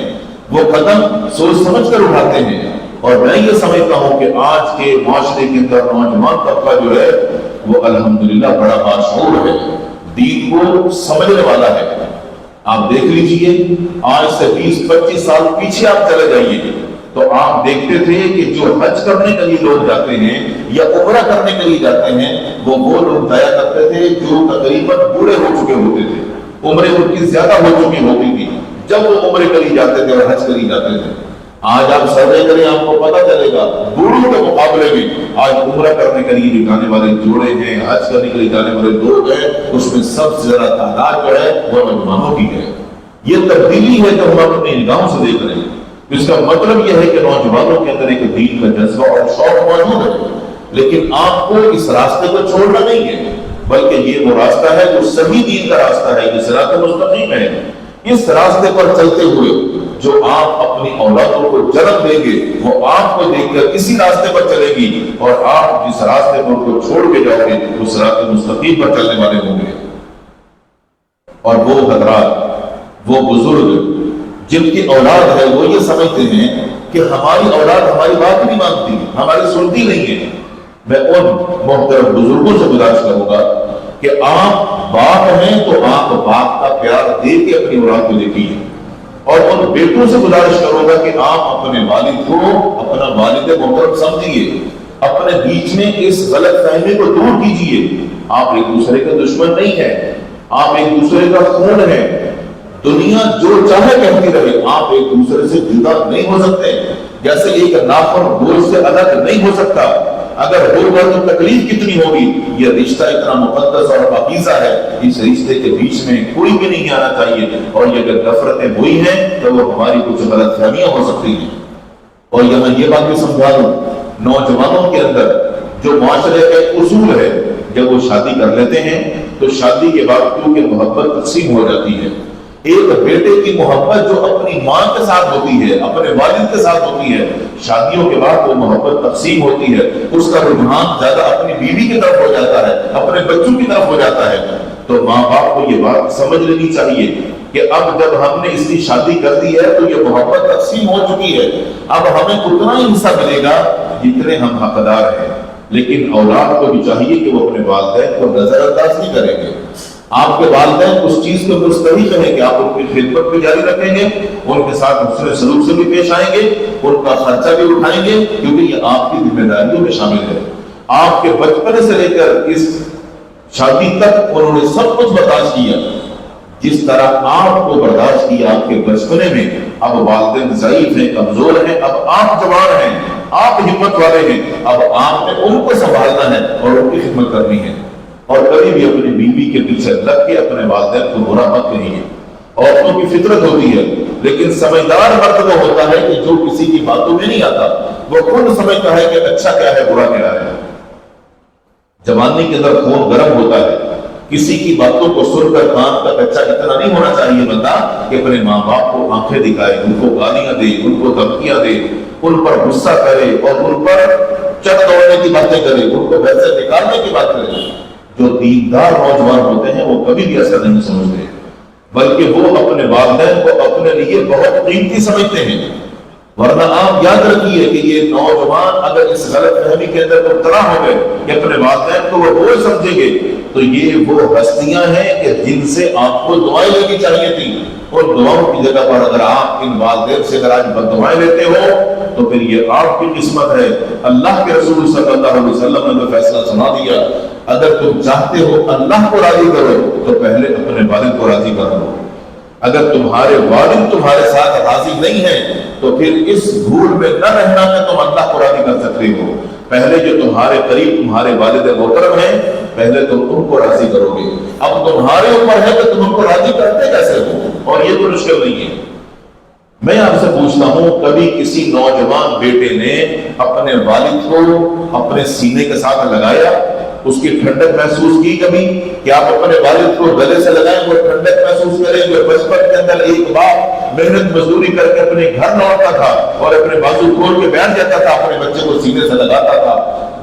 وہ قدم سوچ سمجھ کر اٹھاتے ہیں۔ اور میں یہ سمجھتا ہوں کہ آج کے معاشرے کے اندر نوجوان طبقہ جو ہے وہ الحمدللہ بڑا باشعور ہے، دین کو سمجھنے والا ہے۔ آپ دیکھ لیجئے آج سے 20-25 سال پیچھے آپ چلے جائیے تو آپ دیکھتے تھے کہ جو حج کرنے کے لیے لوگ جاتے ہیں یا عمرہ کرنے کے لیے جاتے ہیں وہ لوگ جایا کرتے تھے جو تقریباً بوڑھے ہو چکے ہوتے تھے، عمریں ان کی زیادہ ہو چکی ہوتی تھی جب وہ عمرے کے لیے جاتے تھے اور حج کے لیے جاتے تھے۔ آج آپ سروے کریں آپ کو پتہ چلے گا بوڑھوں کے مقابلے میں آج عمرہ کرنے کے لیے جانے والے جوڑے ہیں، حج کرنے کے لیے جانے والے لوگ ہیں، اس میں سب سے زیادہ تعداد جو ہے وہ نوجوانوں کی ہے۔ یہ تبدیلی ہے جو ہم اپنی نگاہوں سے دیکھ رہے ہیں۔ اس کا مطلب یہ ہے کہ نوجوانوں کے اندر ایک دین کا جذبہ اور شوق موجود ہے، لیکن آپ کو اس راستے کو چھوڑنا نہیں ہے، بلکہ یہ وہ راستہ ہے جو صحیح دین کا راستہ ہے، جو صراط مستقیم ہے۔ اس راستے پر چلتے ہوئے جو آپ اپنی اولادوں کو جنم دیں گے وہ آپ کو دیکھ کر اسی راستے پر چلے گی، اور آپ جس راستے پر ان کو چھوڑ کے جاؤ گے وہ صراط مستقیم پر چلنے والے ہوں گے۔ اور وہ حضرات، وہ بزرگ جن کی اولاد ہے وہ یہ سمجھتے ہیں کہ ہماری اولاد ہماری بات نہیں مانتی، ہماری سنتی نہیں ہے۔ میں ان محترم بزرگوں سے گزارش کروں گا کہ آپ باپ ہیں تو آپ باپ کا پیار دے کے اپنی اولاد کو دیکھیے، اور ان بیٹوں سے گزارش کروں گا کہ آپ اپنے والد کو اپنا والد محترم سمجھیے، اپنے بیچ میں اس غلط فہمی کو دور کیجیے۔ آپ ایک دوسرے کے دشمن نہیں ہیں، آپ ایک دوسرے کا خون ہے۔ دنیا جو چاہے کہتی رہے، آپ ایک دوسرے سے جدا نہیں ہو سکتے، جیسے ایک ناخن گوشت سے الگ نہیں ہو سکتا۔ اگر ہو گا تو تکلیف کتنی ہوگی۔ یہ رشتہ اتنا مقدس اور پاکیزہ ہے، اس رشتے کے بیچ میں کوئی بھی نہیں آنا چاہیے، اور یہ اگر نفرتیں ہوئی ہیں تو وہ ہماری کچھ غلط فہمیاں ہو سکتی ہیں۔ اور یہاں یہ بات بھی سمجھا دوں، نوجوانوں کے اندر جو معاشرے کا اصول ہے، جب وہ شادی کر لیتے ہیں تو شادی کے بعد کیونکہ محبت تقسیم ہو جاتی ہے۔ ایک بیٹے کی محبت جو اپنی ماں کے ساتھ ہوتی ہے، اپنے والد کے ساتھ ہوتی ہے، شادیوں کے بعد وہ محبت تقسیم ہوتی ہے، اس کا رجحان زیادہ اپنی بیوی کی طرف ہو جاتا ہے، اپنے بچوں کی طرف ہو جاتا ہے۔ تو ماں باپ کو یہ بات سمجھ لینی چاہیے کہ اب جب ہم نے اس کی شادی کر دی ہے تو یہ محبت تقسیم ہو چکی ہے، اب ہمیں اتنا ہی حصہ ملے گا جتنے ہم حقدار ہیں۔ لیکن اولاد کو بھی چاہیے کہ وہ اپنے والدین کو نظر انداز نہیں کریں گے۔ آپ کے والدین اس چیز کو مستحق ہیں کہ آپ ان کی خدمت بھی جاری رکھیں گے، ان کے ساتھ حسن سلوک سے بھی پیش آئیں گے، ان کا خرچہ بھی اٹھائیں گے، کیونکہ یہ آپ کی ذمہ داریوں میں شامل ہے۔ آپ کے بچپن سے لے کر اس شادی تک انہوں نے سب کچھ برداشت کیا، جس طرح آپ کو برداشت کیا آپ کے بچپنے میں۔ اب والدین ضعیف ہیں، کمزور ہیں، اب آپ جوان ہیں، آپ ہمت والے ہیں، اب آپ نے ان کو سنبھالنا ہے اور ان کی خدمت کرنی ہے۔ اور کبھی بھی اپنی بیوی کے پیچھے لگ کے اپنے والدین کو برا مت کہیے۔ عورتوں کی فطرت ہوتی ہے، لیکن سمجھدار مرد وہ ہوتا ہے کہ جو کسی کی باتوں میں نہیں آتا، وہ خود سمجھتا ہے کہ اچھا کیا ہے برا کیا ہے۔ جوانی کے اندر خون گرم ہوتا ہے، کسی کی باتوں کو سن کر کان کا کچا اتنا نہیں ہونا چاہیے بندہ کہ اپنے ماں باپ کو آنکھیں دکھائے، ان کو گالیاں دے، ان کو دھمکیاں دے، ان پر غصہ کرے اور ان پر چک دوڑنے کی باتیں کرے، ان کو گھر سے نکالنے کی بات کرے۔ جو دیندار نوجوان ہوتے ہیں وہ کبھی بھی ایسا نہیں سمجھتے، بلکہ وہ اپنے والدین کو اپنے لیے بہت قیمتی سمجھتے ہیں۔ ورنہ آپ یاد رکھیے کہ یہ نوجوان اگر اس غلط فہمی کے اندر مبتلا ہو گئے کہ اپنے والدین کو وہ بوجھ سمجھیں گے، تو یہ وہ ہستیاں ہیں کہ جن سے آپ کو دعائیں لینی چاہیے تھی، اور دعاؤں کی جگہ پر اگر آپ ان والدین سے اگر آج بد دعائیں لیتے ہو تو پھر یہ آپ کی قسمت ہے۔ اللہ کے رسول صلی اللہ علیہ وسلم نے فیصلہ سنا دیا، اگر تم چاہتے ہو اللہ کو راضی کرو تو پہلے اپنے والد کو راضی کر لو۔ اگر تمہارے والد تمہارے ساتھ راضی نہیں ہیں تو پھر اس بھول میں نہ رہنا کہ تم اللہ کو راضی کر سکتے ہو۔ پہلے جو تمہارے قریب تمہارے والد محترم ہیں، پہلے تم ان کو راضی کرو گے۔ اب تمہارے اوپر ہے کہ تم ان کو راضی کرتے کیسے ہو، اور یہ تو مشکل نہیں ہے۔ میں آپ سے پوچھتا ہوں، کبھی کسی نوجوان بیٹے نے اپنے والد کو اپنے سینے کے ساتھ لگایا، اس کی ٹھنڈک محسوس کی کبھی؟ کہ آپ اپنے والد کو گلے سے لگائیں وہ ٹھنڈک محسوس کریں؟ جو بچپن کے اندر ایک باپ محنت مزدوری کر کے اپنے گھر لوٹتا تھا اور اپنے بازو کھول کے بیٹھ جاتا تھا، اپنے بچے کو سینے سے لگاتا تھا۔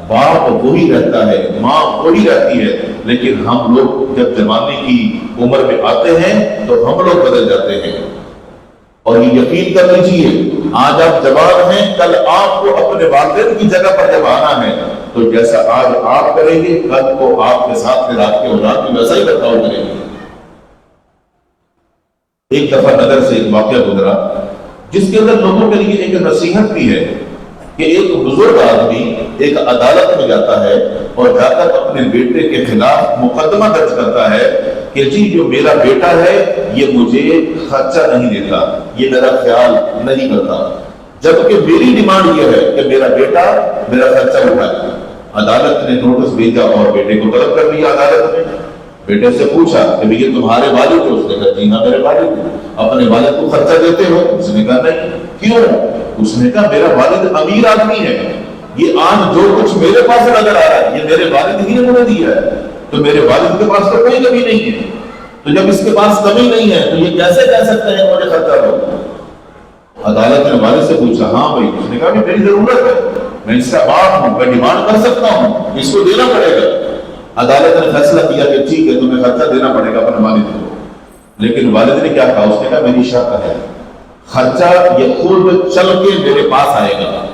باپ وہی رہتا ہے، ماں وہی رہتی ہے، لیکن ہم لوگ جب جوانی کی عمر میں آتے ہیں تو ہم لوگ بدل جاتے ہیں۔ اور یہ یقین کر لیجیے، آج آپ جوان ہیں، کل آپ کو اپنے والدین کی جگہ پر جب آنا ہے تو جیسا آج آپ کریں گے کل کو آپ کے ساتھ پھر آپ کے اولاد بھی ویسا ہی برتاؤ کریں گے۔ ایک دفعہ نظر سے ایک واقعہ گزرا جس کے اندر لوگوں کے لیے ایک نصیحت بھی ہے کہ ایک بزرگ آدمی ایک عدالت میں جاتا ہے اور جا کر اپنے بیٹے کے خلاف مقدمہ درج کرتا ہے کہ جی جو میرا بیٹا ہے یہ مجھے خرچہ نہیں دیتا، یہ میرا خیال نہیں کرتا، جبکہ میری ڈیمانڈ یہ ہے کہ میرا بیٹا میرا خرچہ اٹھائے۔ عدالت نے نوٹس بھیجا اور بیٹے کو طلب کر لیا عدالت میں۔ بیٹے سے پوچھا کہ یہ تمہارے والد ہو؟ اس نے کہا جی ہاں میرے والد ہو۔ اپنے والد کو خرچہ دیتے ہو؟ اس نے کہا نہیں۔ کیوں؟ اس نے کہا میرا والد امیر آدمی ہے، یہ آج جو کچھ میرے پاس نظر آ رہا ہے یہ میرے والد ہی نے مجھے دیا ہے، تو میرے والد کے پاس تو کوئی کمی نہیں ہے، تو جب اس کے پاس کمی نہیں ہے تو یہ کیسے کہہ سکتے ہیں مجھے خرچہ دو؟ عدالت نے والد سے پوچھا ہاں بھائی، اس نے کہا کہ میری ضرورت ہے، میں اس کا باپ ہوں، میں ڈیمانڈ کر سکتا ہوں، اس کو دینا پڑے گا۔ عدالت نے فیصلہ کیا کہ ٹھیک ہے تمہیں خرچہ دینا پڑے گا اپنے والد کو، لیکن والد نے کیا کہا؟ اس نے کہا میری شرط ہے، خرچہ یہ خود چل کے میرے پاس آئے گا،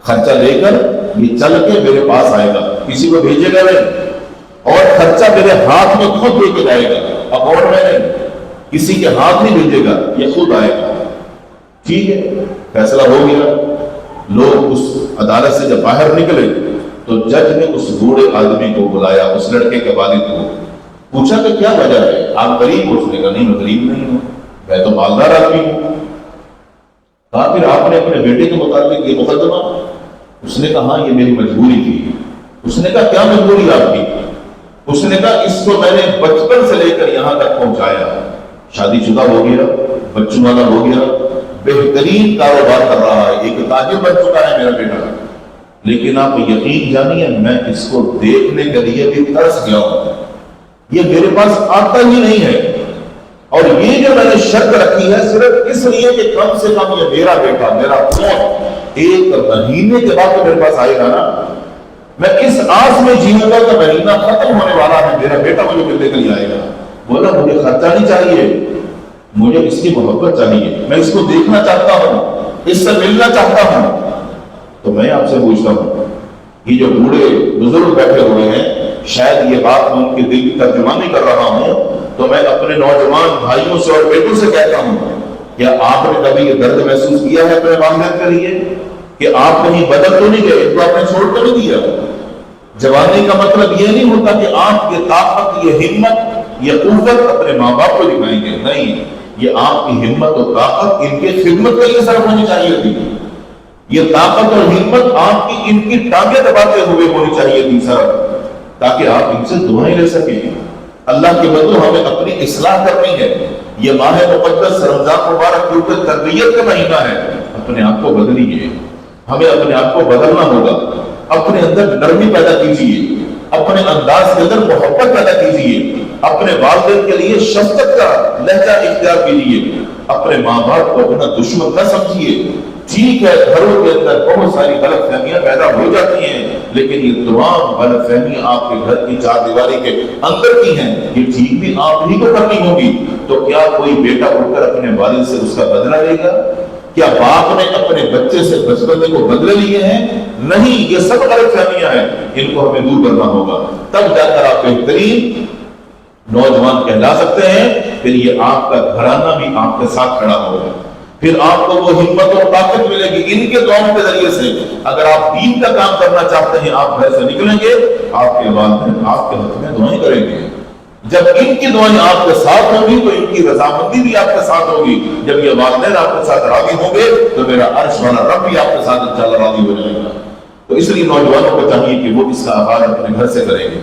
خرچہ لے کر یہ چل کے میرے پاس آئے گا، کسی کو بھیجے گا نہیں، اور خرچہ میرے ہاتھ میں خود لے کے جائے گا، اکاؤنٹ میں نہیں، کسی کے ہاتھ نہیں بھیجے گا، یہ خود آئے گا۔ ٹھیک ہے، فیصلہ ہو گیا۔ لوگ اس عدالت سے جب باہر نکلے تو جج نے اس بوڑھے آدمی کو بلایا، اس لڑکے کے والد کو، پوچھا کہ کیا وجہ ہے، آپ غریب ہو؟ اس نے کہا نہیں میں غریب نہیں ہوں، میں تو مالدار آدمی ہوں۔ کہا پھر آپ نے اپنے بیٹے کے متعلق یہ مقدمہ؟ اس نے کہا ہاں یہ میری مجبوری تھی۔ اس نے کہا کیا مجبوری آپ کی؟ اس نے کہا اس کو میں نے بچپن سے لے کر یہاں تک پہنچایا، شادی شدہ ہو گیا، بچوں والا ہو گیا، بہترین کاروبار کر رہا ہے، ایک تاجر بن چکا ہے میرا بیٹا، لیکن آپ یقین جانیے میں اس کو دیکھنے کے لیے بھی ترس گیا ہوں، یہ میرے پاس آتا ہی نہیں ہے، اور یہ جو میں نے شرط رکھی ہے صرف اس لیے کہ کم سے کم یہ میرا بیٹا، میرا پوت ایک مہینے کے بعد تو میرے پاس آئے گا نا، میں اس آس میں جیوں گا کہ مہینہ ختم ہونے والا ہے، میرا بیٹا مجھے ملنے کے لیے آئے گا۔ بولا مجھے خرچہ نہیں چاہیے، مجھے اس کی محبت چاہیے، میں اس کو دیکھنا چاہتا ہوں، اس سے ملنا چاہتا ہوں۔ تو میں آپ سے پوچھتا ہوں، یہ جو بوڑھے بزرگ بیٹھے ہوئے ہیں، شاید یہ بات میں ان کے دل کی ترجمانی کر رہا ہوں، تو میں اپنے نوجوان بھائیوں سے اور بیٹوں سے کہتا ہوں، کیا آپ نے کبھی یہ درد محسوس کیا ہے اپنے والدین کے لیے کہ آپ کہیں بدل تو نہیں گئے، تو آپ نے چھوڑ کر نہیں دیا؟ جوانی کا مطلب یہ نہیں ہوتا کہ آپ یہ طاقت، یہ ہمت، یہ قوت اپنے ماں باپ کو دکھائیں گے، نہیں، یہ آپ کی ہمت اور طاقت ان کے خدمت کے لیے صرف ہونی چاہیے تھی، یہ طاقت اور ہمت آپ کی ان کی ٹانگیں دباتے ہوئے ہونی چاہیے تھی صرف، تاکہ آپ ان سے دعائیں لے سکیں۔ اللہ کے بدو ہمیں اپنی اصلاح کرنی ہے، یہ ماہ مقدس رمضان مبارک کیونکہ تربیت کا مہینہ ہے، اپنے آپ کو بدلیے، ہمیں اپنے آپ کو بدلنا ہوگا، اپنے اندر نرمی پیدا کیجیے، اپنے انداز کے اندر محبت پیدا کیجیے، اپنے والدین کے لیے شفقت کا لہجہ اختیار کیجیے، اپنے ماں باپ کو اپنا دشمن نہ سمجھیے۔ ٹھیک ہے گھروں کے اندر بہت ساری غلط فہمیاں پیدا ہو جاتی ہیں، لیکن یہ تمام غلط فہمیاں آپ کے گھر کی چار دیواری کے اندر کی ہیں، یہ ٹھیک بھی آپ ہی کو کرنی ہوگی۔ تو کیا کوئی بیٹا اٹھ کر اپنے والد سے اس کا بدلہ لے گا؟ کیا باپ نے اپنے بچے سے بچپنے کو بدلے لیے ہیں؟ نہیں، یہ سب غلط فہمیاں ہیں، ان کو ہمیں دور کرنا ہوگا، تب جا کر آپ بہترین نوجوان کہلا سکتے ہیں۔ پھر یہ آپ کا گھرانہ بھی آپ کے ساتھ کھڑا ہوگا، پھر آپ کو وہ ہمت اور طاقت ملے گی ان کے دعاؤں کے ذریعے سے۔ اگر آپ دین کا کام کرنا چاہتے ہیں، آپ گھر سے نکلیں گے، آپ کے والدین آپ کے حق میں دعائیں کریں گے۔ جب ان کی دعائیں آپ کے ساتھ ہوں گی تو ان کی رضامندی بھی آپ کے ساتھ ہوگی۔ جب یہ والدین آپ کے ساتھ راضی ہوں گے تو میرا عرش والا رب بھی آپ کے ساتھ انشاءاللہ راضی ہو جائے گا۔ تو اس لیے نوجوانوں کو چاہیے کہ وہ اس کا آغاز اپنے گھر سے کریں گے۔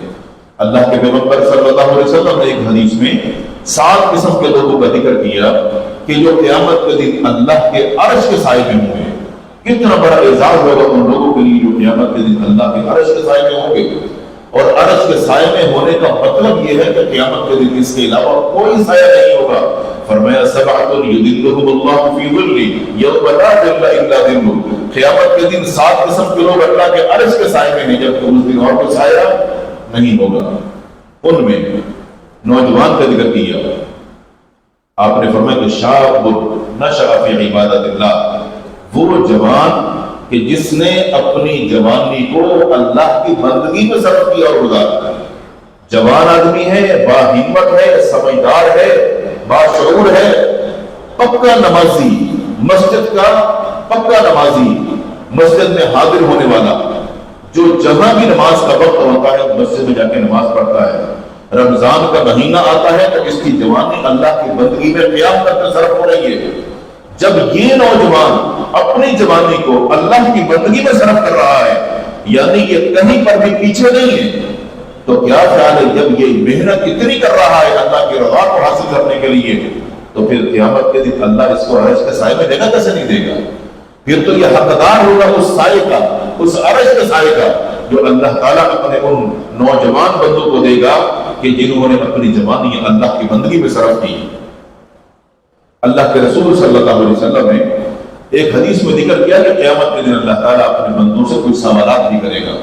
اللہ کے پیغمبر صلی اللہ علیہ وسلم نے ایک حدیث میں 7 قسم کے لوگوں کا ذکر کیا کہ جو قیامت کے دن اللہ کے عرش کے سائے میں ہوں گے۔ کتنا بڑا اعزاز ہوگا ان لوگوں کے لیے جو قیامت کے دن اللہ کے عرش کے سائے میں ہوں گے۔ اور عرش کے سائے میں ہونے کا مطلب یہ ہے کہ قیامت کے دن اس کے علاوہ کوئی سایہ نہیں ہوگا۔ فرمایا سبعۃ یظلھم اللہ فی ظلہ یوم لا ظل الا ظلہ۔ قیامت کے دن 7 قسم کے لوگ اللہ کے عرش کے سائے میں ہیں، جبکہ اس دن اور کوئی سایہ نہیں ہوگا۔ ان میں نوجوان کا ذکر کیا، آپ نے فرمایا کہ شاب نشأ فی عبادت اللہ، وہ جوان کہ جس نے اپنی جوانی کو اللہ کی بندگی میں صرف کیا اور گزارا۔ جوان آدمی ہے، با ہمت ہے، سمجھدار ہے، باشعور ہے، پکا نمازی، مسجد کا پکا نمازی، مسجد میں حاضر ہونے والا، جو جہاں بھی نماز کا وقت ہوتا ہے مسجد میں جا کے نماز پڑھتا ہے۔ رمضان کا مہینہ آتا ہے تو اس کی جوانی اللہ کی بندگی میں قیام کر کے صرف ہو رہی ہے۔ جب یہ نوجوان اپنی جوانی کو اللہ کی بندگی میں صرف کر رہا ہے، یعنی یہ کہیں پر بھی پیچھے نہیں ہے، تو کیا خیال ہے جب یہ محنت اتنی کر رہا ہے اللہ کی رضا کو حاصل کرنے کے لیے، تو پھر قیامت کے دن اللہ اس کو عرش کے سائے میں دے گا کیسے نہیں دے گا؟ پھر تو یہ حقدار ہوگا اس سائے کا، اس عرش کے سائے کا، جو اللہ تعالیٰ اپنے ان نوجوان بندوں کو دے گا کہ جنہوں نے اپنی جوانی اللہ کی بندگی میں صرف کی۔ اللہ کے رسول صلی اللہ علیہ وسلم نے ایک حدیث میں ذکر کیا کہ قیامت کے دن اللہ تعالیٰ اپنے بندوں سے کچھ سوالات بھی کرے گا،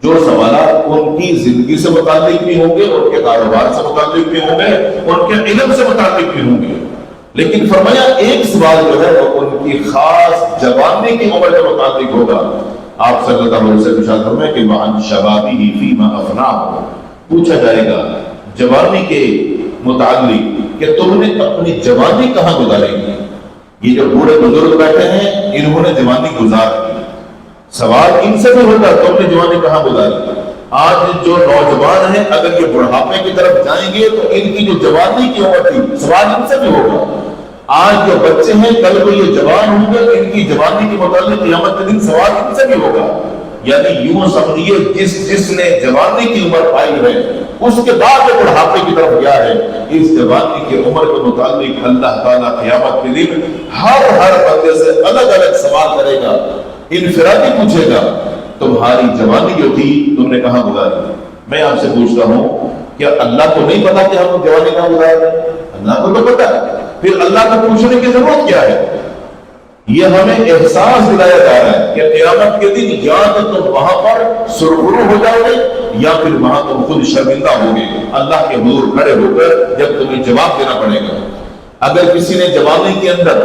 جو سوالات ان کی زندگی سے متعلق بھی ہوں گے، ان کے کاروبار سے متعلق بھی ہوں گے، ان کے علم سے متعلق بھی ہوں گے، لیکن فرمایا ایک سوال جو ہے وہ ان کی خاص جوانی کی عمر کے متعلق ہوگا۔ آپ صلی اللہ علیہ وسلم ارشاد فرمائے کہ وَعَنْ شَبَابِهِ فِيمَا أَفْنَاهُ، پوچھا جائے گا جوانی کے متعلق کہ تم نے اپنی جوانی کہاں گزارے گی۔ یہ جو بوڑھے بزرگ بیٹھے ہیں انہوں نے جوانی گزار دی، سوال ان سے بھی ہوگا تم نے جوانی کہاں گزاری۔ آج جو نوجوان ہیں اگر یہ بڑھاپے کی طرف جائیں گے تو ان کی جو جوانی کی عمر تھی سوال ان سے بھی ہوگا۔ آج جو بچے ہیں کل کو یہ جوان ہوں گے، ان کی جوانی کے متعلق قیامت کے دن سوال ان سے بھی ہوگا۔ یعنی یوں سمجھیے جس نے جوانی کی عمر پائی ہے اس کے بعد جو بڑھاپے کی طرف گیا ہے، اس جوانی کی عمر کے متعلق اللہ تعالیٰ قیامت کے دن ہر بندے سے الگ الگ سوال کرے گا، انفرادی پوچھے گا تمہاری جوانی جو تھی تم نے کہاں گزاری۔ میں آپ سے پوچھتا ہوں کیا اللہ کو نہیں پتا کہ ہم جوانی کہاں گزار رہے ہیں؟ اللہ کو تو پتا ہے، پھر اللہ کو پوچھنے کی ضرورت کیا ہے؟ یہ ہمیں احساس دلایا جا رہا ہے کہ قیامت کے دن یا تو تم وہاں پر سرخرو ہو جاؤ گے یا پھر وہاں تم خود شرمندہ ہوگے اللہ کے حضور کھڑے ہو کر جب تمہیں جواب دینا پڑے گا۔ اگر کسی نے جوانی کے اندر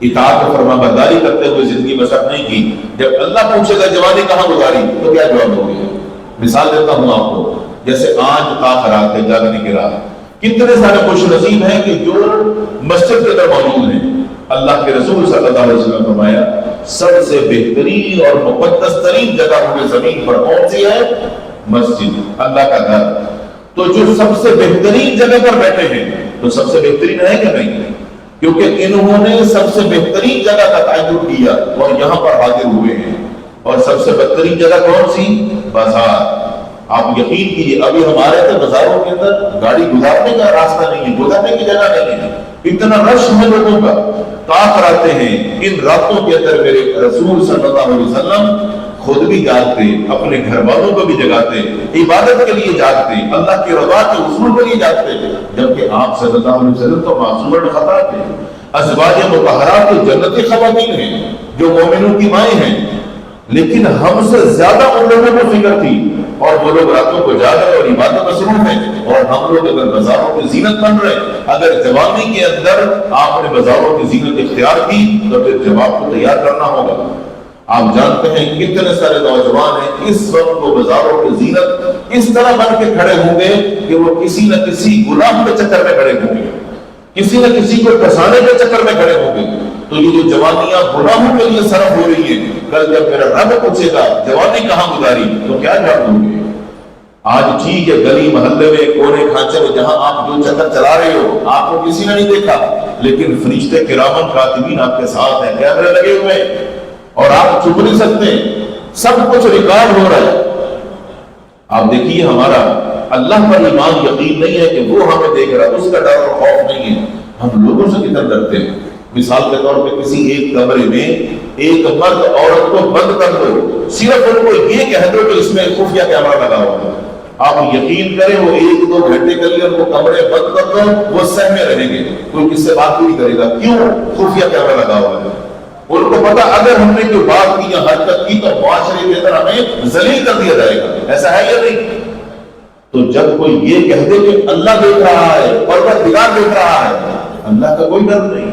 اطاعت و فرما برداری کرتے ہوئے زندگی بسر نہیں کی، جب اللہ پوچھے گا جوانی کہاں گزاری تو کیا جواب دو گے؟ مثال دیتا ہوں آپ کو، جیسے آج آخرات ہے جاگنے کی رات، کتنے سارے خوش نصیب ہیں کہ جو مسجد کے اندر موجود ہیں۔ اللہ کے رسول صلی اللہ علیہ وسلم فرمایا سب سے بہترین اور مقدس ترین جگہ ہوگی زمین پر کون سی ہے؟ مسجد، اللہ کا گھر۔ تو جو سب سے بہترین جگہ پر بیٹھے ہیں تو سب سے بہترین ہے کہ نہیں؟ کیونکہ انہوں نے سب سے بہترین جگہ کا تعین کیا اور یہاں پر حاضر ہوئے ہیں۔ اور سب سے بہترین جگہ کون سی؟ بازار۔ آپ یقین کیجیے ابھی ہمارے تو بازاروں کے اندر گاڑی گزارنے کا راستہ نہیں ہے، گزارنے کی جگہ نہیں ہے، اتنا رش ہے لوگوں کا، طاق آتے ہیں۔ ان راتوں کے اندر میرے رسول صلی اللہ علیہ وسلم خود بھی جاگتے، اپنے گھر والوں کو بھی جگاتے، عبادت کے لیے جاگتے، اللہ کی رضا کے حصول کے لیے جاگتے، جبکہ آپ صلی اللہ علیہ وسلم تو معصوم خطا تھے۔ ازواج مطہرات تو جنتی خواتین ہیں جو مومنوں کی مائیں ہیں، لیکن ہم سے زیادہ ان لوگوں کو فکر تھی، اور وہ لوگ راتوں کو جاگ رہے اور عبادت مصروف ہیں، اور ہم لوگ اگر بازاروں کی زینت بن رہے، اگر جوانی کے اندر آپ نے بازاروں کی زینت اختیار کی تو پھر جواب کو تیار کرنا ہوگا۔ آپ جانتے ہیں کتنے سارے نوجوان ہیں اس وقت وہ بازاروں کی زینت اس طرح بن کے کھڑے ہوں گے کہ وہ کسی نہ کسی غلام کے چکر میں کھڑے ہوں گے، کسی نہ کسی کو پھنسانے کے چکر میں کھڑے ہوں گے۔ تو یہ جو جوانیاں غلاموں کے لیے صرف ہو رہی ہیں، کل جب میرا رب پوچھے گا جوانی کہاں گزاری تو کیا جواب دوں گے؟ آج ٹھیک ہے گلی محلے میں کونے کھانچے میں جہاں آپ جو چکر چلا رہے ہو آپ کو کسی نے نہیں دیکھا، لیکن فرشتے کرامن کاتبین آپ کے ساتھ ہیں، کیمرے لگے ہوئے ہیں اور آپ چھپ نہیں سکتے، سب کچھ ریکارڈ ہو رہا ہے۔ آپ دیکھیے ہمارا اللہ پر ایمان یقین نہیں ہے کہ وہ ہمیں دیکھ رہا ہے، اس کا ڈر اور خوف نہیں ہے۔ ہم لوگوں سے کتنا ڈرتے ہیں۔ مثال کے طور پہ کسی ایک کمرے میں ایک مرد عورت کو بند کر دو، صرف ان کو یہ کہہ دو کہ اس میں خفیہ کیمرہ لگا ہوا ہے، آپ یقین کریں وہ 1-2 گھنٹے کے لیے ان کو کمرے بند کر دو، وہ سہمے رہیں گے، کوئی کس سے بات نہیں کرے گا۔ کیوں؟ خفیہ کیمرہ لگا ہوا ہے۔ ان کو پتا اگر ہم نے کوئی بات کی یا حرکت کی تو معاشرے کے اندر ہمیں ذلیل کر دیا جائے گا، ایسا ہے یا نہیں؟ تو جب کوئی یہ کہہ دے کہ اللہ دیکھ رہا ہے، پروردگار دیکھ رہا ہے، اللہ کا کوئی ڈر نہیں،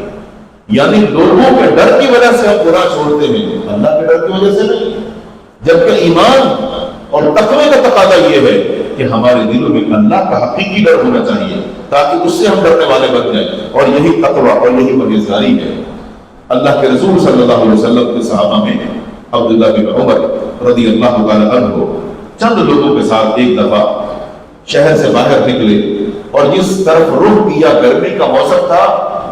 یعنی لوگوں کے ڈر کی وجہ سے ہم گناہ چھوڑتے ہیں، اللہ کے ڈر کی وجہ سے نہیں۔ جبکہ ایمان اور تقوی کا تقاضا یہ ہے کہ ہمارے دلوں میں اللہ کا حقیقی ڈر ہونا چاہیے تاکہ اس سے ہم ڈرنے والے بن جائیں، اور یہی تقوی اور یہی پرہیزگاری ہے۔ اللہ کے رسول صلی اللہ علیہ وسلم کے صحابہ میں عبداللہ بن عمر رضی اللہ تعالی عنہ چند لوگوں کے ساتھ ایک دفعہ شہر سے باہر نکلے، اور جس طرف رخ کیا گرمی کا موسم تھا،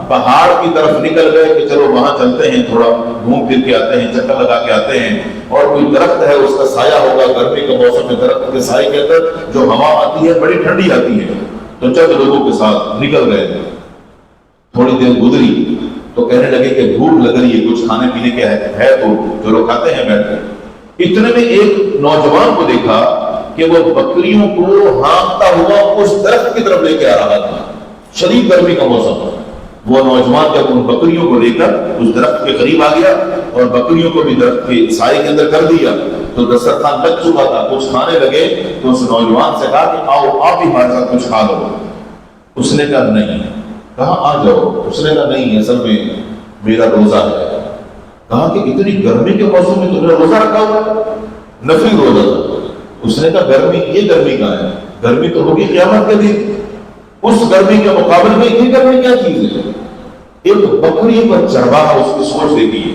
پہاڑ کی طرف نکل گئے کہ چلو وہاں چلتے ہیں، تھوڑا گھوم پھر کے آتے ہیں، چکر لگا کے آتے ہیں، اور کوئی درخت ہے اس کا سایہ ہوگا، گرمی کے موسم میں درخت کے سائے کے اندر جو ہوا آتی ہے بڑی ٹھنڈی آتی ہے، تو چند لوگوں کے ساتھ نکل گئے۔ تھوڑی دیر گزری تو کہنے لگے کہ بھوک لگ رہی ہے، کچھ کھانے پینے کے ہے تو چلو کھاتے ہیں بیٹھ کے۔ اتنے میں ایک نوجوان کو دیکھا کہ وہ بکریوں کو ہانکتا ہوا اس درخت کی طرف لے کے آ رہا تھا، شدید گرمی کا موسم تھا۔ وہ نوجوان جب ان بکریوں کو لے کر اس درخت کے قریب آ گیا اور بکریوں کو بھی درخت کے سائے کے اندر کر دیا، تو دسترخوان لگ چکا تھا، کچھ کھانے لگے تو اس نوجوان سے کہا کہ آؤ آپ بھی ہمارے ساتھ کچھ کھا لو۔ اس نے کہا نہیں۔ کہا آ جاؤ۔ اس نے کہا نہیں، اصل میں میرا روزہ ہے۔ کہا کہ اتنی گرمی کے موسم میں تم نے روزہ رکھا ہوا ہے؟ نفلی روزہ تھا۔ اس نے کہا گرمی، یہ گرمی کہاں ہے؟ گرمی تو ہوگی قیامت کے دن، اس گرمی کے مقابلے میں یہ گرمی کیا چیز ہے؟ ایک بکری پر چرواہا اس کی سوچ دیتی ہے۔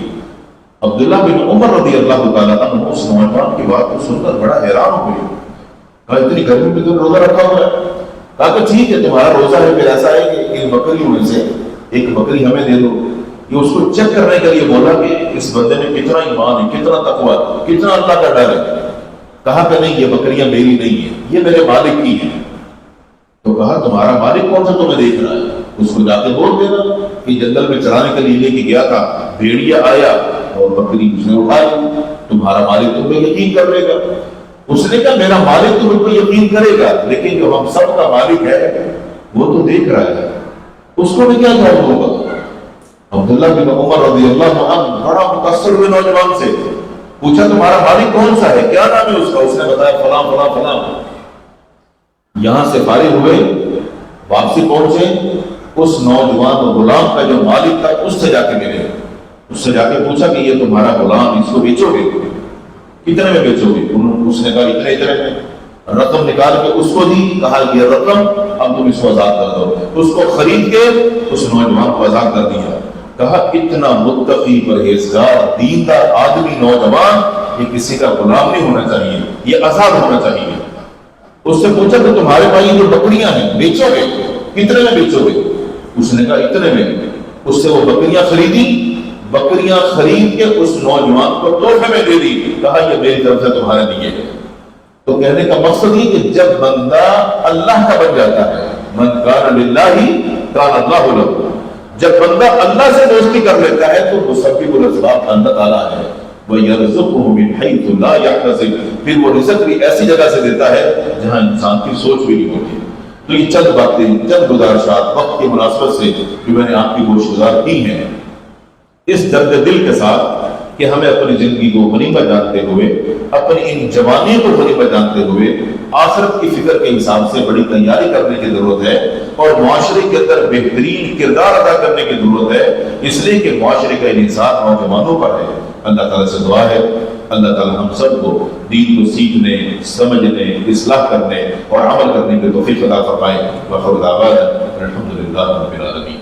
عبداللہ بن عمر رضی اللہ تعالیٰ عنہ اس نوجوان کی بات کو سن کر بڑا حیران ہو گئے۔ کہا اتنی گرمی میں تم نے روزہ رکھا ہوا ہے؟ کہا کہ ٹھیک ہے تمہارا روزہ ہے، پھر ایسا ہے کہ ان بکریوں میں سے ایک بکری ہمیں دے دو۔ یہ اس کو چیک کرنے کے لیے بولا کہ اس بندے میں کتنا ایمان ہے، کتنا تقویٰ ہے، کتنا اللہ کا ڈر ہے۔ کہا کہ نہیں، یہ بکریاں میری نہیں ہیں، یہ میرے مالک کی ہیں۔ تو کہا تمہارا مالک کون سا تمہیں دیکھ رہا ہے؟ اس کو جا کے بول دینا کہ جنگل میں چرانے کے لیے لے کے گیا تھا، بھیڑیا آیا اور بکری اس نے اٹھا لی، تمہارا مالک تم پہ یقین کر لے گا۔ اس نے کہا میرا مالک تم پہ یقین کرے گا، لیکن جو ہم سب کا مالک ہے وہ تو دیکھ رہا ہے، اس کو بھی کیا جواب ہوگا؟ عبداللہ بن عمر رضی اللہ عنہ بڑا متاثر ہوئے نوجوان سے، پوچھا تمہارا مالک کون سا ہے، کیا نام ہے اس کا؟ اس نے بتایا فلاں فلاں فلاں۔ یہاں سے فارغ ہوئے، واپسی پہنچے، اس نوجوان غلام کا جو مالک تھا اس سے جا کے ملے، اس سے جا کے پوچھا کہ یہ تمہارا غلام، اس کو بیچو گے؟ کتنے میں بیچو گے؟ اس نے کہا اتنے اتنے میں۔ رقم نکال کے اس کو دی، کہا یہ رقم اب تم اس کو آزاد کر دو۔ اس کو خرید کے اس نوجوان کو آزاد کر دیا۔ کہا اتنا متقی پرہیزگار دیندار آدمی نوجوان یہ کسی کا غلام نہیں ہونا چاہیے، یہ آزاد ہونا چاہیے۔ اس سے پوچھا کہ تمہارے بھائی جو بکریاں ہیں بیچو گے؟ کتنے میں بیچو گے؟ اس نے کہا اتنے میں۔ اس سے وہ بکریاں خریدی، بکریاں خرید کے اس نوجوان کو تحفے میں دے دی، کہا یہ میری طرف سے تمہارے لیے ہے۔ تو کہنے کا مقصد یہ کہ جب بندہ اللہ کا بن جاتا ہے، من کان للہ کان اللہ لہ، جب بندہ اللہ سے دوستی کر لیتا ہے تو مسبب الاسباب اللہ تعالیٰ ہے، وَيَرْزُقُهُ مِنْ حَيْثُ لَا يَحْتَسِبُ، پھر وہ رزق بھی ایسی جگہ سے دیتا ہے جہاں انسان کی سوچ بھی نہیں ہوتی۔ تو یہ چند باتیں، چند گزارشات وقت کی مناسبت سے جو میں نے آپ کی گوش گزار کی ہیں، اس درد دل کے ساتھ کہ ہمیں اپنی زندگی کو غنیمت جانتے ہوئے، اپنی ان جوانیوں کو غنیمت جانتے ہوئے آخرت کی فکر کے حساب سے بڑی تیاری کرنے کی ضرورت ہے، اور معاشرے کے اندر بہترین کردار ادا کرنے کی ضرورت ہے، اس لیے کہ معاشرے کا انحصار نوجوانوں پر ہے۔ اللہ تعالیٰ سے دعا ہے اللہ تعالیٰ ہم سب کو دین کو سیکھنے، سمجھنے، اصلاح کرنے اور عمل کرنے کی توفیق عطا فرمائے۔ وآخر دعوانا الحمد للہ رب العالمین۔